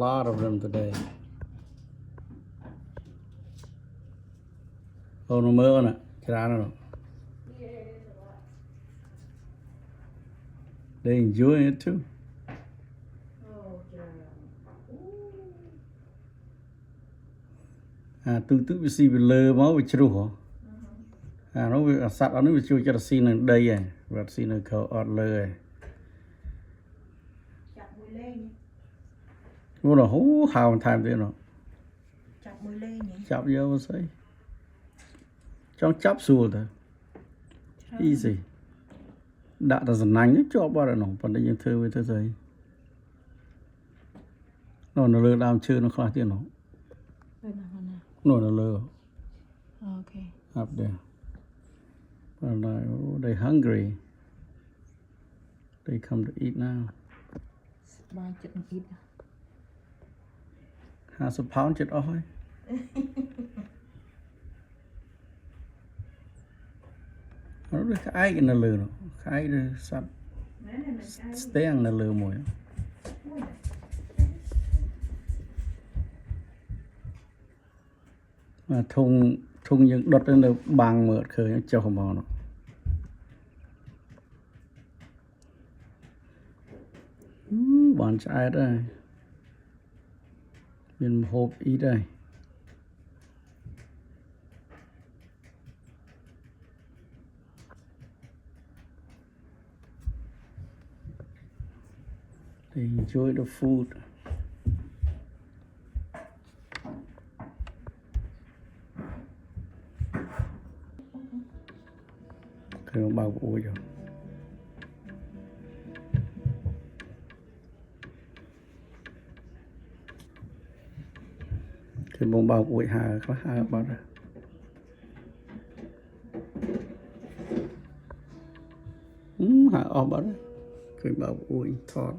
lot of them today. Oh, no mưa nè, cái đó nè. They enjoy it too. Tôi bị xì bị lơ máu bị chru hả? Nó bị sạt nó bị chru cho xì này đây à, và xì này khâu ọt lơ à. Nó là hú hào tham thế nó. Chọc mùi lê nhỉ? Chọc vô xây. Trong chắp xua thôi. Easy. Đã là dần nánh cho bao giờ nó còn đây những thơ với thơ giấy. Nó lơ làm chưa nó khó tiền nó. Nó lơ. Okay. Up there. But they hungry. They come to eat now. Ba chục ít. 50 pound ចិត្តអស់ហើយ nó cái ai cái nó lừa nó cái nó sắp steng nó lừa mồi mà thùng những đợt nó bằng mượt khởi nó cho không vào nó bọn trai đây mình hộp ý đây they enjoy the food. Cái bao ôi rồi. Cái bông bao ôi hà có hà bao rồi. Hà ở bao rồi. Cái bao ôi thọt.